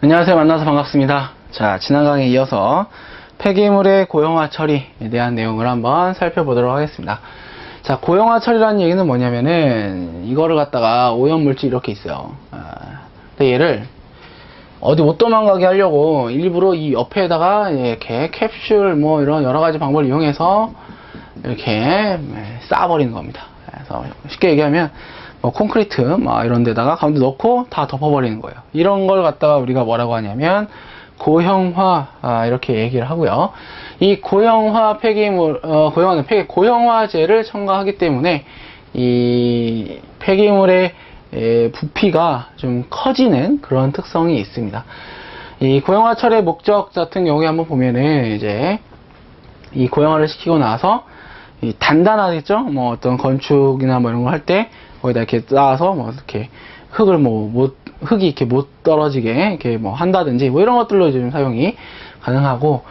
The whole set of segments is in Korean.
안녕하세요. 만나서 반갑습니다. 자, 지난 강의에 이어서 폐기물의 고형화 처리에 대한 내용을 한번 살펴보도록 하겠습니다. 자, 고형화 처리라는 얘기는 뭐냐면은 이거를 갖다가 오염물질 이렇게 있어요. 근데 얘를 어디 못 도망가게 하려고 일부러 이 옆에다가 이렇게 캡슐 뭐 이런 여러 가지 방법을 이용해서 이렇게 쌓아버리는 겁니다. 그래서 쉽게 얘기하면 뭐 콘크리트 뭐 이런 데다가 가운데 넣고 다 덮어버리는 거예요. 이런 걸 갖다가 우리가 뭐라고 하냐면 고형화 이렇게 얘기를 하고요. 이 고형화 폐기물 고형화는 고형화제를 첨가하기 때문에 이 폐기물의 부피가 좀 커지는 그런 특성이 있습니다. 이 고형화 처리의 목적 같은 경우에 한번 보면은 이제 이 고형화를 시키고 나서 이 단단하겠죠? 뭐 어떤 건축이나 뭐 이런 거 할 때 거기다 이렇게 쌓아서 뭐 이렇게 흙을 흙이 이렇게 못 떨어지게 이렇게 뭐 한다든지 뭐 이런 것들로 이제 좀 사용이 가능하고,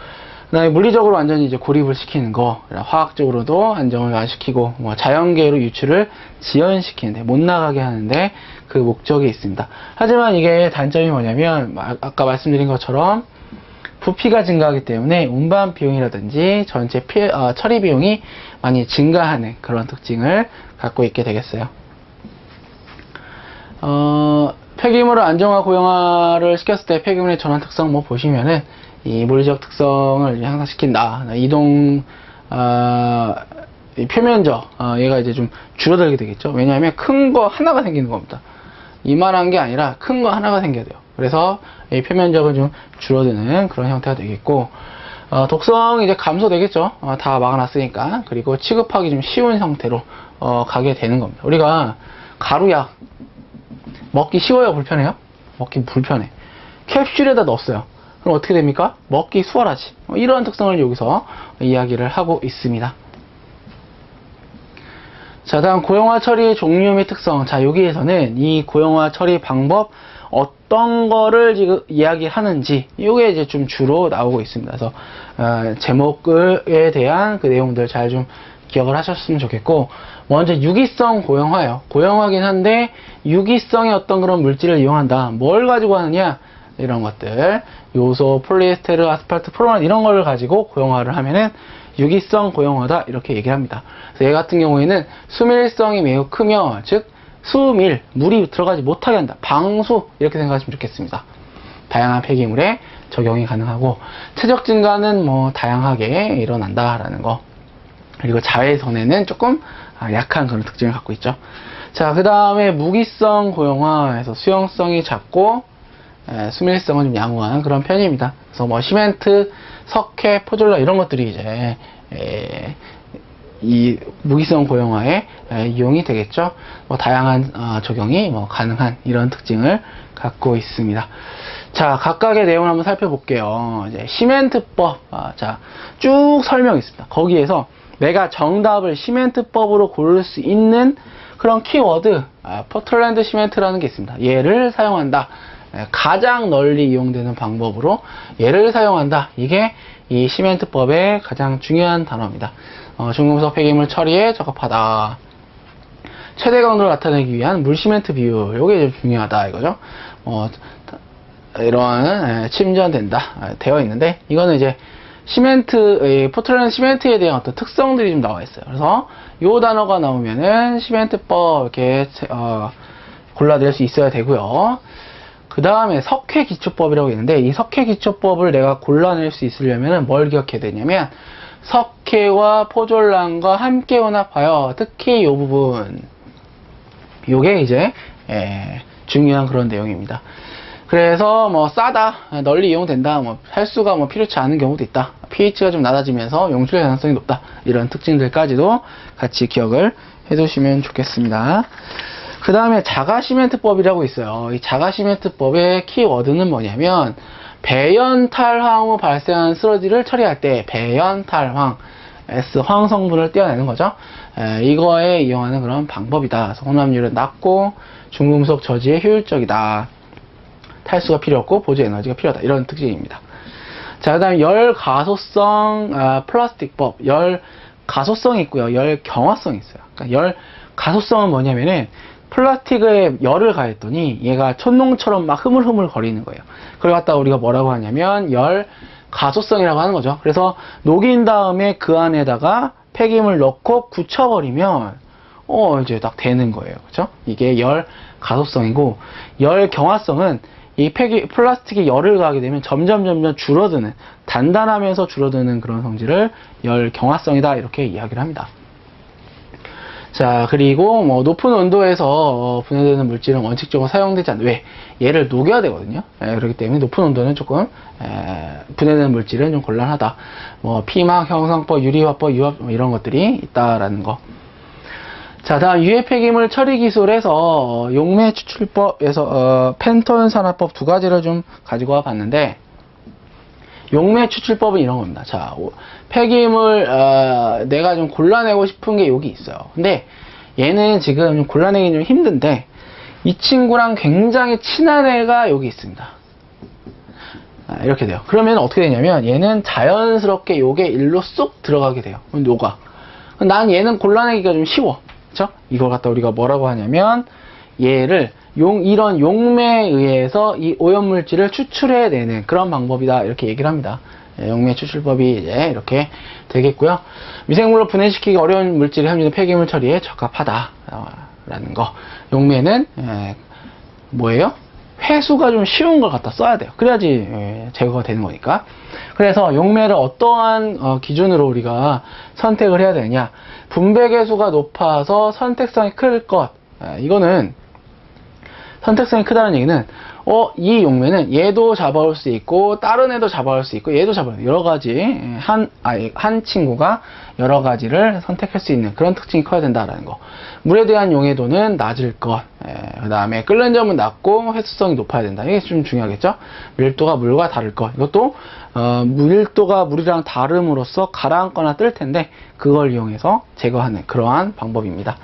그다음에 물리적으로 완전히 이제 고립을 시키는 거, 화학적으로도 안정을 시키고 뭐 자연계로 유출을 지연시키는데 못 나가게 하는데 그 목적이 있습니다. 하지만 이게 단점이 뭐냐면 아까 말씀드린 것처럼 부피가 증가하기 때문에 운반 비용이라든지 전체 처리 비용이 많이 증가하는 그런 특징을 갖고 있게 되겠어요. 폐기물을 안정화 고형화를 시켰을 때 폐기물의 전환 특성 뭐 보시면은 이 물리적 특성을 향상시킨다. 이동 이 표면적 얘가 이제 좀 줄어들게 되겠죠. 왜냐하면 큰 거 하나가 생기는 겁니다. 이만한 게 아니라 큰 거 하나가 생겨야 돼요. 그래서 이 표면적은 좀 줄어드는 그런 형태가 되겠고, 독성이 이제 감소되겠죠. 다 막아놨으니까. 그리고 취급하기 좀 쉬운 형태로 가게 되는 겁니다. 우리가 가루약 먹기 쉬워요, 불편해요? 먹기 불편해. 캡슐에다 넣었어요. 그럼 어떻게 됩니까? 먹기 수월하지. 이런 특성을 여기서 이야기를 하고 있습니다. 자, 다음 고형화 처리의 종류 및 특성. 자, 여기에서는 이 고형화 처리 방법 어떤 거를 지금 이야기하는지 이게 이제 좀 주로 나오고 있습니다. 그래서 제목에 대한 그 내용들 잘 좀 기억을 하셨으면 좋겠고, 먼저 유기성 고형화예요. 고형화긴 한데 유기성의 어떤 그런 물질을 이용한다. 뭘 가지고 하느냐? 이런 것들, 요소, 폴리에스테르, 아스팔트, 포르만 이런 걸 가지고 고형화를 하면은 유기성 고형화다 이렇게 얘기합니다. 그래서 얘 같은 경우에는 수밀성이 매우 크며, 즉 수밀, 물이 들어가지 못하게 한다. 방수 이렇게 생각하시면 좋겠습니다. 다양한 폐기물에 적용이 가능하고, 체적 증가는 뭐 다양하게 일어난다라는 거. 그리고 자외선에는 조금 약한 그런 특징을 갖고 있죠. 자, 그 다음에 무기성 고형화에서 수용성이 작고 수밀성은 좀 양호한 그런 편입니다. 그래서 뭐 시멘트, 석회, 포졸라 이런 것들이 이제 이 무기성 고형화에 이용이 되겠죠. 뭐 다양한 적용이 뭐 가능한 이런 특징을 갖고 있습니다. 자, 각각의 내용을 한번 살펴볼게요. 이제 시멘트법, 자, 쭉 설명이 있습니다. 거기에서 내가 정답을 시멘트법으로 고를 수 있는 그런 키워드, 포틀랜드 시멘트라는 게 있습니다. 얘를 사용한다. 가장 널리 이용되는 방법으로 얘를 사용한다. 이게 이 시멘트법의 가장 중요한 단어입니다. 중금속 폐기물 처리에 적합하다. 최대 강도를 나타내기 위한 물 시멘트 비율, 요게 좀 중요하다 이거죠. 이런 침전된다 되어 있는데, 이거는 이제 시멘트, 포틀랜드 시멘트에 대한 어떤 특성들이 좀 나와 있어요. 그래서 요 단어가 나오면은 시멘트법 이렇게 골라낼 수 있어야 되고요. 그 다음에 석회기초법이라고 있는데, 이 석회기초법을 내가 골라낼 수 있으려면 뭘 기억해야 되냐면, 석회와 포졸란과 함께 혼합하여, 특히 이 부분, 요게 이제 중요한 그런 내용입니다. 그래서 뭐 싸다, 널리 이용된다, 뭐 횟수가 뭐 필요치 않은 경우도 있다, pH가 좀 낮아지면서 용출 가능성이 높다, 이런 특징들까지도 같이 기억을 해두시면 좋겠습니다. 그 다음에 자가시멘트법이라고 있어요. 이 자가시멘트법의 키워드는 뭐냐면, 배연탈황 후 발생한 쓰러지를 처리할 때 배연탈황, S황 성분을 떼어내는 거죠. 이거에 이용하는 그런 방법이다. 그래서 혼합률은 낮고 중금속 저지에 효율적이다. 탈수가 필요 없고 보조 에너지가 필요하다. 이런 특징입니다. 자, 그 다음에 열 가소성 플라스틱법. 열 가소성이 있고요. 열 경화성이 있어요. 그러니까 열 가소성은 뭐냐면은 플라스틱에 열을 가했더니 얘가 촛농처럼 막 흐물흐물 거리는 거예요. 그걸 갖다가 우리가 뭐라고 하냐면 열 가소성이라고 하는 거죠. 그래서 녹인 다음에 그 안에다가 폐기물 넣고 굳혀버리면 이제 딱 되는 거예요. 그죠? 이게 열 가소성이고, 열 경화성은 이 플라스틱이 열을 가하게 되면 점점 줄어드는, 단단하면서 줄어드는 그런 성질을 열 경화성이다, 이렇게 이야기를 합니다. 자, 그리고 뭐 높은 온도에서 분해되는 물질은 원칙적으로 사용되지 않는다. 왜? 얘를 녹여야 되거든요. 그렇기 때문에 높은 온도는 조금 분해되는 물질은 좀 곤란하다. 뭐 피막 형성법, 유리화법, 유압 이런 것들이 있다라는 거. 자, 다음 유해 폐기물 처리 기술에서 용매 추출법에서 펜톤 산화법 두 가지를 좀 가지고 와 봤는데, 용매 추출법은 이런 겁니다. 자, 폐기물 내가 좀 골라내고 싶은 게 여기 있어요. 근데 얘는 지금 좀 골라내기 좀 힘든데, 이 친구랑 굉장히 친한 애가 여기 있습니다. 이렇게 돼요. 그러면 어떻게 되냐면 얘는 자연스럽게 요게 일로 쏙 들어가게 돼요. 녹아. 난 얘는 골라내기가 좀 쉬워. 그쵸? 이걸 갖다 우리가 뭐라고 하냐면 얘를 이런 용매에 의해서 이 오염물질을 추출해내는 그런 방법이다, 이렇게 얘기를 합니다. 용매 추출법이 이제 이렇게 되겠고요. 미생물로 분해시키기 어려운 물질이 함유된 폐기물 처리에 적합하다라는 거. 용매는 뭐예요? 회수가 좀 쉬운 걸 갖다 써야 돼요. 그래야지 제거가 되는 거니까. 그래서 용매를 어떠한 기준으로 우리가 선택을 해야 되느냐. 분배계수가 높아서 선택성이 클 것. 이거는 선택성이 크다는 얘기는 이 용매는 얘도 잡아올 수 있고 다른 애도 잡아올 수 있고 얘도 잡아올 수 있고, 여러 가지 한 친구가 여러 가지를 선택할 수 있는 그런 특징이 커야 된다라는 거. 물에 대한 용해도는 낮을 것. 그 다음에 끓는 점은 낮고 회수성이 높아야 된다. 이게 좀 중요하겠죠. 밀도가 물과 다를 것. 이것도 밀도가 물이랑 다름으로써 가라앉거나 뜰 텐데 그걸 이용해서 제거하는 그러한 방법입니다.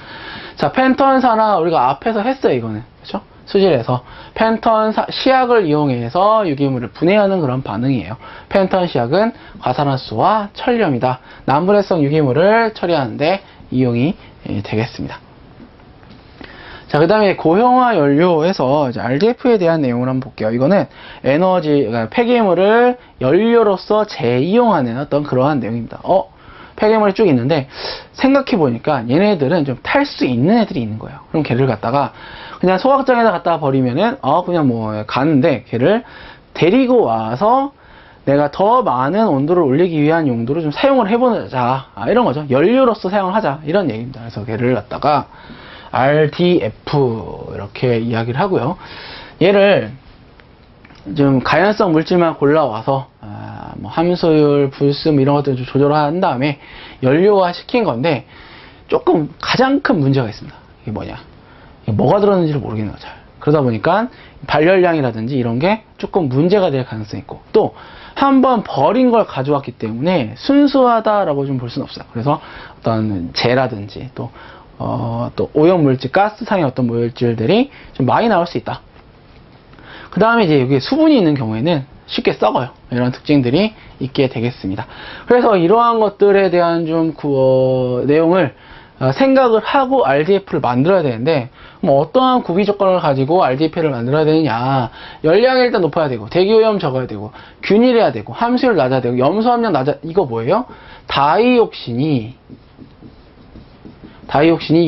자, 펜톤 산화 우리가 앞에서 했어요. 이거는 그렇죠? 수질에서 펜톤 시약을 이용해서 유기물을 분해하는 그런 반응이에요. 펜톤 시약은 과산화수소와 천렴이다. 난분해성 유기물을 처리하는데 이용이 되겠습니다. 자, 그 다음에 고형화 연료에서 이제 RDF에 대한 내용을 한번 볼게요. 이거는 그러니까 폐기물을 연료로서 재이용하는 어떤 그러한 내용입니다. 폐기물이 쭉 있는데 생각해 보니까 얘네들은 좀 탈 수 있는 애들이 있는 거예요. 그럼 걔를 갖다가 그냥 소각장에다 갖다 버리면은 그냥 뭐 가는데, 걔를 데리고 와서 내가 더 많은 온도를 올리기 위한 용도로 좀 사용을 해보자, 이런 거죠. 연료로서 사용을 하자, 이런 얘기입니다. 그래서 걔를 갖다가 RDF 이렇게 이야기를 하고요. 얘를 좀 가연성 물질만 골라와서 뭐 함수율, 불순 이런 것들을 좀 조절한 다음에 연료화 시킨 건데, 조금 가장 큰 문제가 있습니다. 이게 뭐냐, 이게 뭐가 들었는지를 모르겠는 거죠. 그러다 보니까 발열량이라든지 이런 게 조금 문제가 될 가능성이 있고, 또 한번 버린 걸 가져왔기 때문에 순수하다라고 좀 볼 수는 없어요. 그래서 어떤 재라든지 또 오염물질, 가스상의 어떤 물질들이 좀 많이 나올 수 있다. 그 다음에 이제 여기 수분이 있는 경우에는 쉽게 썩어요. 이런 특징들이 있게 되겠습니다. 그래서 이러한 것들에 대한 좀 내용을 생각을 하고 RDF를 만들어야 되는데, 뭐 어떠한 구비 조건을 가지고 RDF를 만들어야 되느냐. 열량이 일단 높아야 되고, 대기오염 적어야 되고, 균일해야 되고, 함수율 낮아야 되고, 염소 함량 이거 뭐예요? 다이옥신이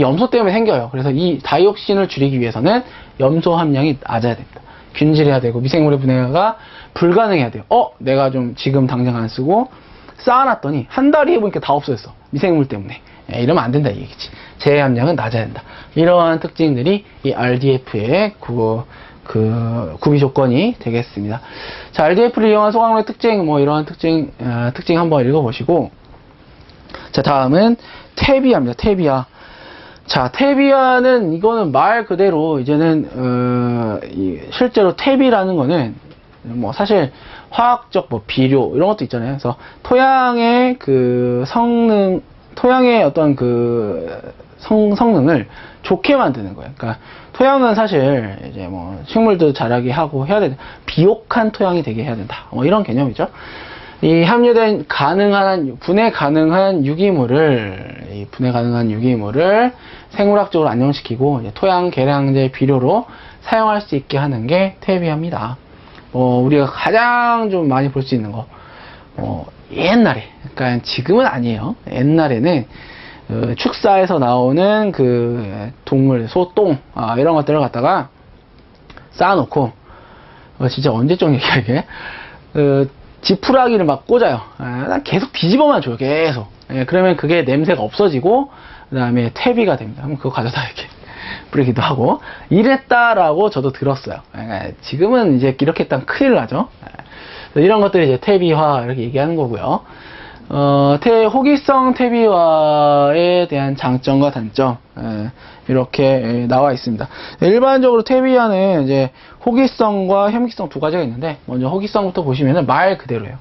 염소 때문에 생겨요. 그래서 이 다이옥신을 줄이기 위해서는 염소 함량이 낮아야 됩니다. 균질해야 되고, 미생물의 분해가 불가능해야 돼요. 내가 좀 지금 당장 안 쓰고 쌓아놨더니 한 달이 해보니까 다 없어졌어. 미생물 때문에. 이러면 안 된다, 이 얘기지. 재해 함량은 낮아야 된다. 이러한 특징들이 이 RDF의 구비 조건이 되겠습니다. 자, RDF를 이용한 소각로의 특징, 뭐 이러한 특징 한번 읽어보시고, 자, 다음은 테비아입니다. 테비아. 자, 테비아는 이거는 말 그대로 이제는 실제로 테비라는 거는 뭐 사실 화학적 뭐 비료 이런 것도 있잖아요. 그래서 토양의 토양의 어떤 성능을 좋게 만드는 거예요. 그러니까 토양은 사실 이제 뭐 식물도 자라게 하고 해야 된다. 비옥한 토양이 되게 해야 된다. 뭐 이런 개념이죠. 이 함유된 분해 가능한 유기물을 이 분해 가능한 유기물을 생물학적으로 안정시키고 이제 토양 계량제 비료로 사용할 수 있게 하는 게 퇴비합니다. 우리가 가장 좀 많이 볼 수 있는 거, 옛날에, 그러니까 지금은 아니에요. 옛날에는 축사에서 나오는 그 동물, 소똥, 이런 것들을 갖다가 쌓아놓고, 진짜 언제적 얘기야, 이게? 지푸라기를 막 꽂아요. 난 계속 뒤집어만 줘요, 계속. 그러면 그게 냄새가 없어지고, 그 다음에 퇴비가 됩니다. 그럼 그거 가져다 이렇게 뿌리기도 하고, 이랬다라고 저도 들었어요. 지금은 이제 이렇게 했다면 큰일 나죠. 이런 것들이 이제 퇴비화, 이렇게 얘기하는 거고요. 호기성 퇴비화에 대한 장점과 단점, 이렇게 나와 있습니다. 일반적으로 퇴비화는 이제 호기성과 혐기성 두 가지가 있는데, 먼저 호기성부터 보시면은 말 그대로예요.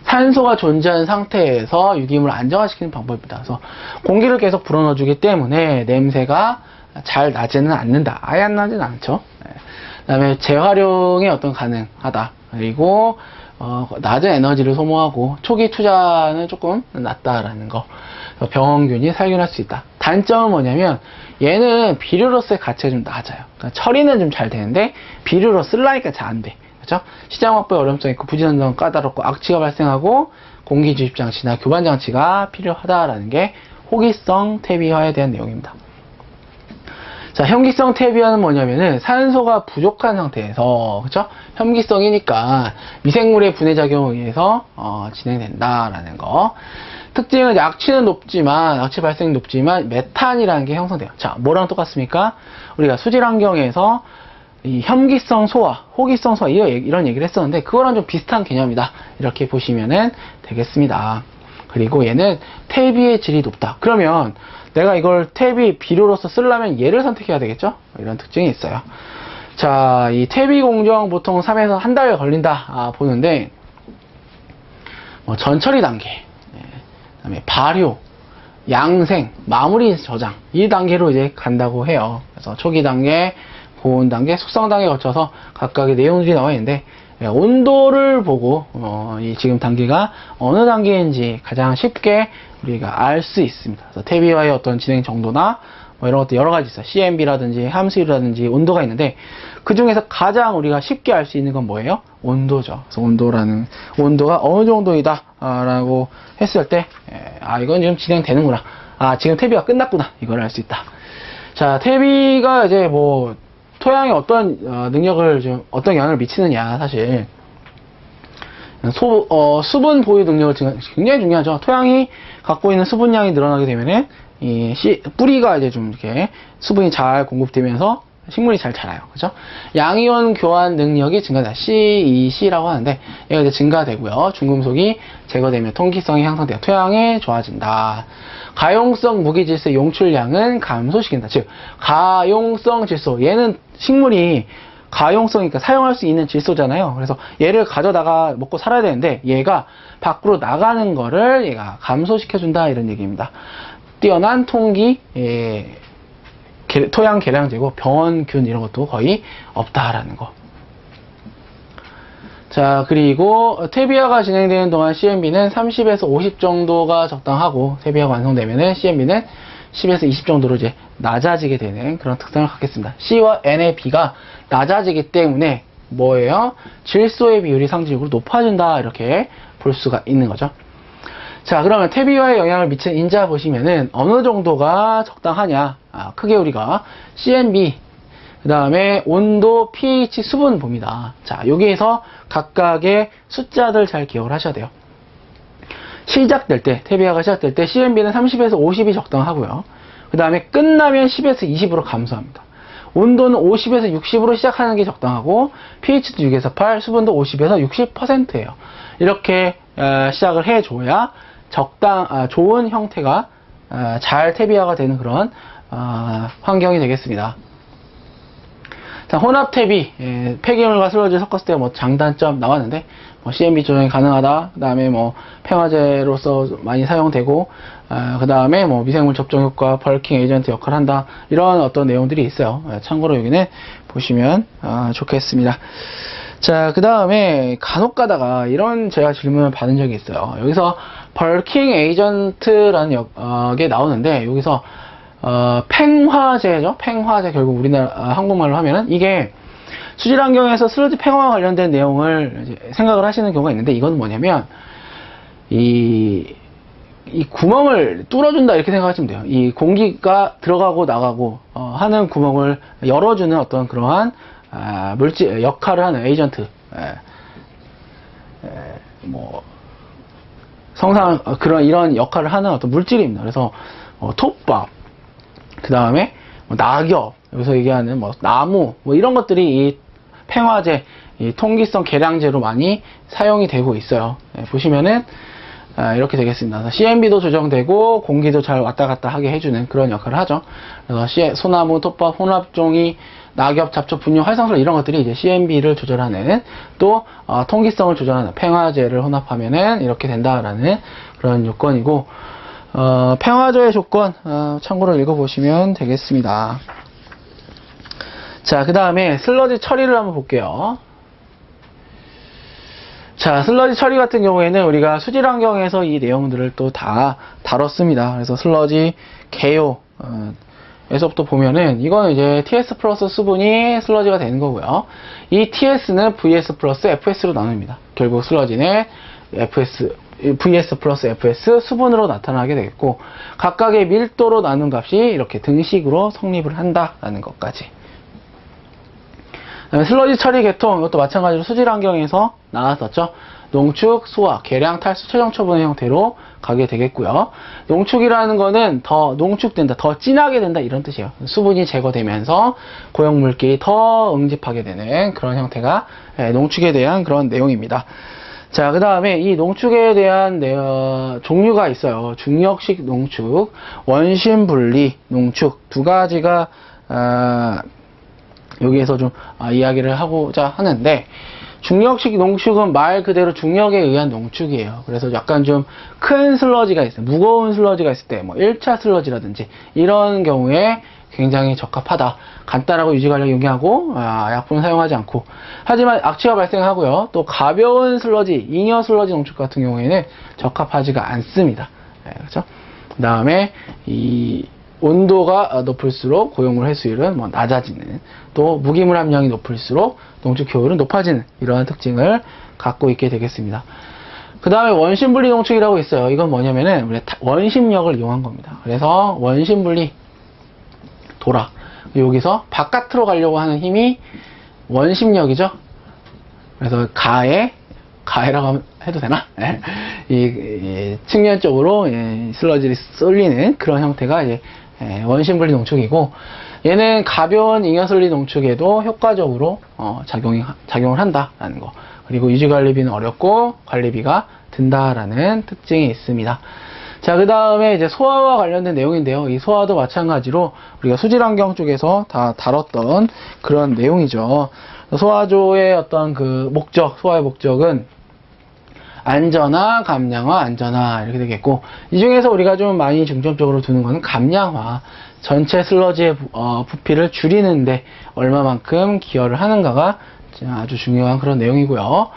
산소가 존재하는 상태에서 유기물을 안정화시키는 방법입니다. 그래서 공기를 계속 불어넣어주기 때문에 냄새가 잘 나지는 않는다. 아예 안 나지는 않죠. 그 다음에 재활용이 가능하다. 그리고 낮은 에너지를 소모하고 초기 투자는 조금 낮다라는 거. 병원균이 살균할 수 있다. 단점은 뭐냐면 얘는 비료로서의 가치가 좀 낮아요. 그러니까 처리는 좀 잘 되는데 비료로 쓰려니까 잘 안 돼. 그렇죠? 시장 확보에 어려움성이 있고 부지런성 까다롭고 악취가 발생하고 공기 주입 장치나 교반 장치가 필요하다라는 게 호기성 퇴비화에 대한 내용입니다. 자, 혐기성 퇴비화는 뭐냐면은 산소가 부족한 상태에서, 그쵸? 혐기성이니까 미생물의 분해 작용에 의해서 진행된다라는 거. 특징은 악취는 높지만, 악취 발생이 높지만 메탄이라는 게 형성돼요. 자, 뭐랑 똑같습니까? 우리가 수질 환경에서 이 혐기성 소화, 호기성 소화 이런 얘기를 했었는데 그거랑 좀 비슷한 개념이다. 이렇게 보시면은 되겠습니다. 그리고 얘는 퇴비의 질이 높다. 그러면 내가 이걸 퇴비 비료로서 쓰려면 얘를 선택해야 되겠죠? 이런 특징이 있어요. 자, 이 퇴비 공정 보통 3에서 한 달 걸린다 보는데 전처리 단계, 그다음에 발효, 양생, 마무리 저장 이 단계로 이제 간다고 해요. 그래서 초기 단계, 고온 단계, 숙성 단계 거쳐서 각각의 내용들이 나와 있는데 온도를 보고 이 지금 단계가 어느 단계인지 가장 쉽게 우리가 알 수 있습니다. 그래서 퇴비화의 어떤 진행 정도나 이런 것도 여러 가지 있어요. CMB라든지 함수율이라든지 온도가 있는데 그 중에서 가장 우리가 쉽게 알 수 있는 건 뭐예요? 온도죠. 그래서 온도가 어느 정도이다 라고 했을 때 이건 지금 진행되는구나. 지금 퇴비가 끝났구나. 이걸 알 수 있다. 자, 퇴비가 이제 토양에 어떤 어떤 영향을 미치느냐, 사실. 수분 보유 능력을 굉장히 중요하죠. 토양이 갖고 있는 수분량이 늘어나게 되면은, 뿌리가 이제 좀 이렇게 수분이 잘 공급되면서 식물이 잘 자라요. 그죠? 양이온 교환 능력이 증가된다. CEC라고 하는데, 얘가 이제 증가되고요. 중금속이 제거되면 통기성이 향상돼요. 토양이 좋아진다. 가용성 무기질소 용출량은 감소시킨다. 즉, 가용성 질소. 얘는 식물이 가용성이니까 사용할 수 있는 질소잖아요. 그래서 얘를 가져다가 먹고 살아야 되는데 얘가 밖으로 나가는 거를 얘가 감소시켜준다. 이런 얘기입니다. 뛰어난 통기, 토양 계량제고 병원균 이런 것도 거의 없다라는 거. 자, 그리고 퇴비화가 진행되는 동안 CMB는 30에서 50 정도가 적당하고 퇴비화가 완성되면은 CMB는 10에서 20 정도로 이제 낮아지게 되는 그런 특성을 갖겠습니다. C와 N의 B가 낮아지기 때문에 뭐예요? 질소의 비율이 상대적으로 높아진다. 이렇게 볼 수가 있는 거죠. 자, 그러면 퇴비화에 영향을 미치는 인자 보시면은 어느 정도가 적당하냐. 크게 우리가 CMB, 그 다음에 온도, pH, 수분 봅니다. 자, 여기에서 각각의 숫자들 잘 기억을 하셔야 돼요. 시작될 때, 퇴비화가 시작될 때 CMB는 30에서 50이 적당하고요. 그 다음에 끝나면 10에서 20으로 감소합니다. 온도는 50에서 60으로 시작하는 게 적당하고 pH도 6에서 8, 수분도 50에서 60%예요. 이렇게 시작을 해줘야 좋은 형태가 잘 퇴비화가 되는 그런 환경이 되겠습니다. 자, 혼합 퇴비, 폐기물과 슬러지를 섞었을 때 장단점 나왔는데 CMB 조정이 가능하다. 그 다음에 폐화제로서 많이 사용되고, 그 다음에 미생물 접종 효과, 벌킹 에이전트 역할을 한다. 이런 어떤 내용들이 있어요. 참고로 여기는 보시면 좋겠습니다. 자, 그 다음에 간혹 가다가 이런 제가 질문을 받은 적이 있어요. 여기서 벌킹 에이전트라는 게 나오는데, 여기서 팽화제죠. 팽화제, 결국 우리나라 한국말로 하면은 이게 수질 환경에서 슬러지 팽화와 관련된 내용을 이제 생각을 하시는 경우가 있는데, 이건 뭐냐면 이 구멍을 뚫어준다 이렇게 생각하시면 돼요. 이 공기가 들어가고 나가고 하는 구멍을 열어주는 어떤 그러한 물질 역할을 하는 에이전트, 뭐 성상 이런 역할을 하는 어떤 물질입니다. 그래서 톱밥, 그 다음에 낙엽, 여기서 얘기하는 뭐 나무, 뭐 이런 것들이 이 팽화제, 이 통기성 계량제로 많이 사용이 되고 있어요. 보시면은 이렇게 되겠습니다. CMB도 조정되고 공기도 잘 왔다 갔다 하게 해주는 그런 역할을 하죠. 그래서 소나무, 톱밥, 혼합종이, 낙엽, 잡초, 분유, 활성술 이런 것들이 이제 CMB를 조절하는, 또 통기성을 조절하는 팽화제를 혼합하면은 이렇게 된다라는 그런 요건이고, 팽화제의 조건 참고로 읽어보시면 되겠습니다. 자, 그 다음에 슬러지 처리를 한번 볼게요. 자, 슬러지 처리 같은 경우에는 우리가 수질 환경에서 이 내용들을 또 다 다뤘습니다. 그래서 슬러지 개요 에서부터 보면은 이거는 이제 TS 플러스 수분이 슬러지가 되는 거고요. 이 TS는 VS 플러스 FS로 나눕니다. 결국 슬러지는 VS 플러스 FS 수분으로 나타나게 되겠고, 각각의 밀도로 나눈 값이 이렇게 등식으로 성립을 한다라는 것까지. 슬러지 처리 계통, 이것도 마찬가지로 수질 환경에서 나왔었죠. 농축, 소화, 계량, 탈수, 최종 처분의 형태로 가게 되겠고요. 농축이라는 거는 더 농축된다, 더 진하게 된다 이런 뜻이에요. 수분이 제거되면서 고형물질이 더 응집하게 되는 그런 형태가 농축에 대한 그런 내용입니다. 자, 그 다음에 이 농축에 대한 종류가 있어요. 중력식 농축, 원심분리 농축, 두 가지가 여기에서 좀 이야기를 하고자 하는데, 중력식 농축은 말 그대로 중력에 의한 농축이에요. 그래서 약간 좀 큰 슬러지가 있어요. 무거운 슬러지가 있을 때, 뭐 1차 슬러지라든지 이런 경우에 굉장히 적합하다. 간단하고 유지관리가 용이하고 약품을 사용하지 않고, 하지만 악취가 발생하고요. 또 가벼운 슬러지, 잉여 슬러지 농축 같은 경우에는 적합하지가 않습니다. 그렇죠? 그 다음에 이 온도가 높을수록 고용물 해수율은 뭐 낮아지는, 또 무기물 함량이 높을수록 농축 효율은 높아지는 이러한 특징을 갖고 있게 되겠습니다. 그 다음에 원심분리 농축이라고 있어요. 이건 뭐냐면은 우리 원심력을 이용한 겁니다. 그래서 원심분리 돌아, 여기서 바깥으로 가려고 하는 힘이 원심력이죠. 그래서 가해라고 해도 되나? 이 측면적으로 슬러지를 쏠리는 그런 형태가 이제 원심분리 농축이고, 얘는 가벼운 잉여슬리 농축에도 효과적으로 작용을 한다라는 거. 그리고 유지관리비는 어렵고 관리비가 든다라는 특징이 있습니다. 자, 그 다음에 이제 소화와 관련된 내용인데요. 이 소화도 마찬가지로 우리가 수질환경 쪽에서 다 다뤘던 그런 내용이죠. 소화조의 어떤 그 목적, 소화의 목적은 안전화, 감량화, 안전화 이렇게 되겠고, 이 중에서 우리가 좀 많이 중점적으로 두는 것은 감량화, 전체 슬러지의 부피를 줄이는데 얼마만큼 기여를 하는가가 아주 중요한 그런 내용이고요.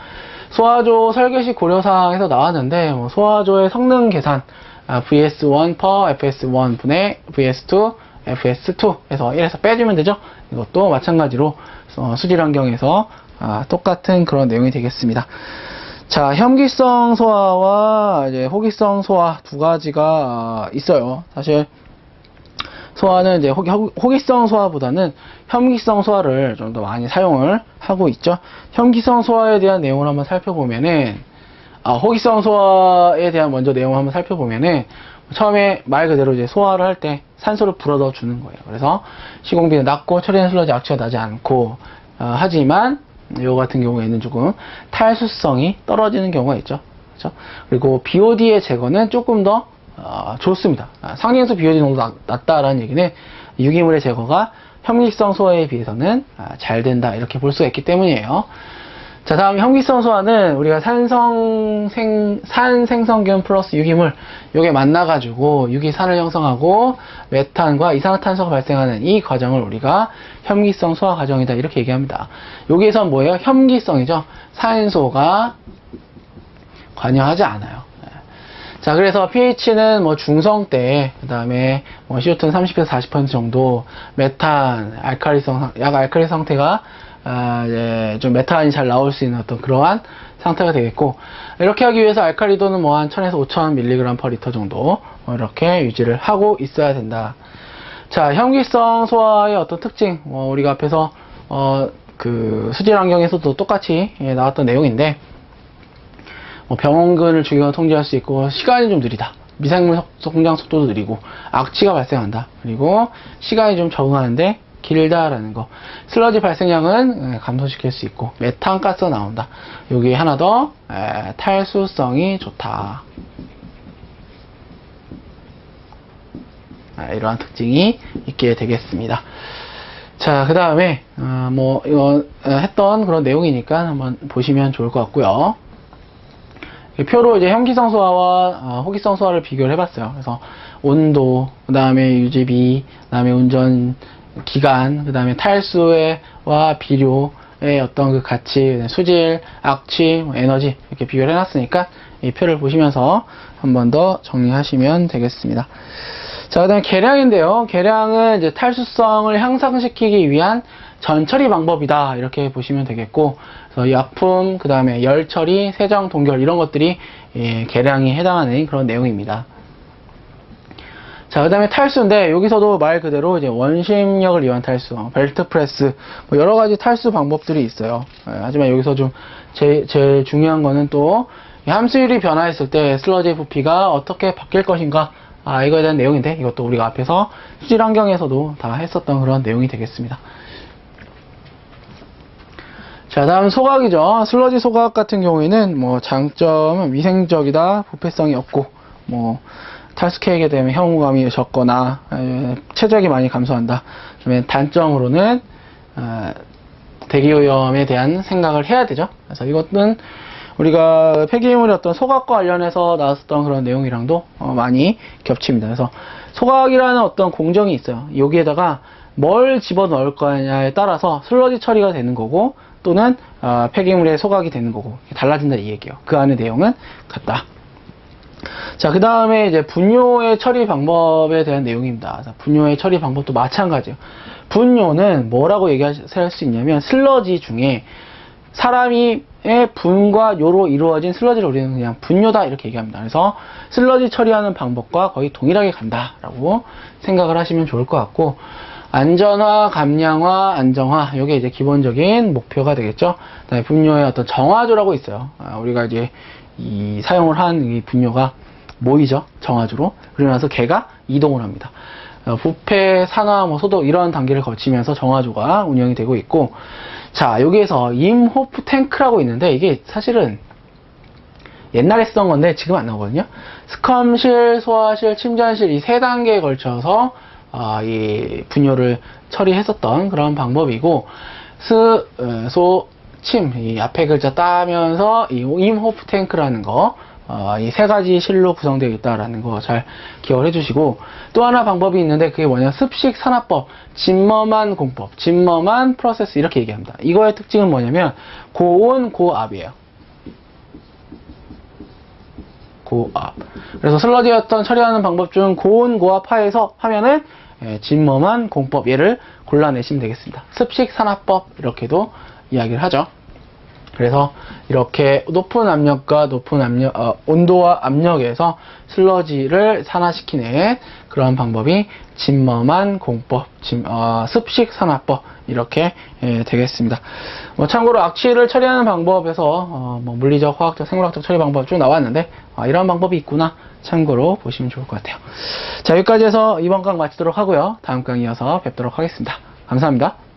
소화조 설계식 고려사항에서 나왔는데, 소화조의 성능 계산, VS1 per FS1 분의 VS2 FS2 해서 1에서 빼주면 되죠. 이것도 마찬가지로 수질 환경에서 똑같은 그런 내용이 되겠습니다. 자, 혐기성 소화와 이제 호기성 소화 두 가지가 있어요. 사실 소화는 이제 호기성 소화보다는 혐기성 소화를 좀 더 많이 사용을 하고 있죠. 혐기성 소화에 대한 내용을 한번 살펴보면은, 호기성 소화에 대한 먼저 내용을 한번 살펴보면은, 처음에 말 그대로 이제 소화를 할 때 산소를 불어넣어 주는 거예요. 그래서 시공비는 낮고 처리된 슬러지 악취가 나지 않고, 하지만 요 같은 경우에는 조금 탈수성이 떨어지는 경우가 있죠. 그렇죠? 그리고 BOD의 제거는 조금 더 좋습니다. 상징수 BOD 농도 낮다라는 얘기는 유기물의 제거가 혐기성 소화에 비해서는 잘 된다 이렇게 볼 수가 있기 때문이에요. 자, 다음 현기성 소화는 우리가 산생성균 플러스 유기물 요게 만나가지고 유기산을 형성하고 메탄과 이산화탄소가 발생하는 이 과정을 우리가 현기성 소화 과정이다 이렇게 얘기합니다. 여기에선 뭐예요? 현기성이죠. 산소가 관여하지 않아요. 자, 그래서 pH는 뭐 중성 때, 그 다음에 뭐 CO2는 30에서 40% 정도, 메탄, 약 알칼리 상태가 이제 좀 메탄이 잘 나올 수 있는 어떤 그러한 상태가 되겠고, 이렇게 하기 위해서 알칼리도는 뭐 한 1000에서 5000mg/L 정도 이렇게 유지를 하고 있어야 된다. 자, 현기성 소화의 어떤 특징, 우리가 앞에서 그 수질 환경에서도 똑같이 나왔던 내용인데, 병원근을 주기관을 통제할 수 있고, 시간이 좀 느리다. 미생물 성장 속도도 느리고, 악취가 발생한다. 그리고 시간이 좀 적응하는데 길다라는 거. 슬러지 발생량은 감소시킬 수 있고, 메탄가스가 나온다. 여기 하나 더, 탈수성이 좋다. 이러한 특징이 있게 되겠습니다. 자, 그 다음에, 이거 했던 그런 내용이니까 한번 보시면 좋을 것 같고요. 표로 이제 현기성 소화와 호기성 소화를 비교를 해봤어요. 그래서 온도, 그 다음에 유지비, 그 다음에 운전 기간, 그 다음에 탈수와 비료의 어떤 그 가치, 수질, 악취, 에너지 이렇게 비교를 해놨으니까 이 표를 보시면서 한 번 더 정리하시면 되겠습니다. 자, 그 다음에 계량인데요. 계량은 이제 탈수성을 향상시키기 위한 전처리 방법이다 이렇게 보시면 되겠고, 그래서 약품, 그 다음에 열처리, 세정, 동결 이런 것들이 계량에 해당하는 그런 내용입니다. 자, 그 다음에 탈수인데 여기서도 말 그대로 이제 원심력을 이용한 탈수, 벨트 프레스, 뭐 여러 가지 탈수 방법들이 있어요. 하지만 여기서 좀 제일 중요한 거는 또 함수율이 변화했을 때 슬러지 부피가 어떻게 바뀔 것인가, 이거에 대한 내용인데, 이것도 우리가 앞에서 수질 환경에서도 다 했었던 그런 내용이 되겠습니다. 자, 다음 소각이죠. 슬러지 소각 같은 경우에는 뭐 장점은 위생적이다, 부패성이 없고, 뭐 탈수케이크에 대한 혐오감이 적거나 체적이 많이 감소한다. 그다음에 단점으로는 대기오염에 대한 생각을 해야 되죠. 그래서 이것은 우리가 폐기물의 어떤 소각과 관련해서 나왔었던 그런 내용이랑도 많이 겹칩니다. 그래서 소각이라는 어떤 공정이 있어요. 여기에다가 뭘 집어넣을 거냐에 따라서 슬러지 처리가 되는 거고, 또는 폐기물의 소각이 되는 거고 달라진다 이 얘기예요. 그 안의 내용은 같다. 자, 그 다음에 이제 분뇨의 처리 방법에 대한 내용입니다. 분뇨의 처리 방법도 마찬가지예요. 분뇨는 뭐라고 얘기할 수 있냐면, 슬러지 중에 사람의 분과 요로 이루어진 슬러지를 우리는 그냥 분뇨다 이렇게 얘기합니다. 그래서 슬러지 처리하는 방법과 거의 동일하게 간다라고 생각을 하시면 좋을 것 같고, 안전화, 감량화, 안정화, 이게 이제 기본적인 목표가 되겠죠. 그다음에 분뇨의 어떤 정화조라고 있어요. 우리가 이제 사용을 한 이 분뇨가 모이죠, 정화조로. 그러고 나서 걔가 이동을 합니다. 부패, 산화, 소독 이런 단계를 거치면서 정화조가 운영이 되고 있고, 자, 여기에서 임호프 탱크라고 있는데, 이게 사실은 옛날에 쓰던 건데 지금 안 나오거든요. 스컴실, 소화실, 침전실 이 세 단계에 걸쳐서 이 분뇨를 처리했었던 그런 방법이고, 침, 이 앞에 글자 따면서 이 임호프 탱크라는 거, 이 세 가지 실로 구성되어 있다라는 거 잘 기억을 해주시고, 또 하나 방법이 있는데 그게 뭐냐, 습식 산화법, 진머만 공법, 진머만 프로세스 이렇게 얘기합니다. 이거의 특징은 뭐냐면 고온 고압이에요. 고압. 그래서 슬러지 어떤 처리하는 방법 중 고온 고압 하에서 하면은 진머만 공법, 얘를 골라내시면 되겠습니다. 습식 산화법 이렇게도 이야기를 하죠. 그래서 이렇게 높은 압력과 온도와 압력에서 슬러지를 산화시키는 그런 방법이 진머만 공법, 습식 산화법 이렇게 되겠습니다. 참고로 악취를 처리하는 방법에서 물리적, 화학적, 생물학적 처리 방법 쭉 나왔는데 이런 방법이 있구나 참고로 보시면 좋을 것 같아요. 자, 여기까지 해서 이번 강 마치도록 하고요. 다음 강 이어서 뵙도록 하겠습니다. 감사합니다.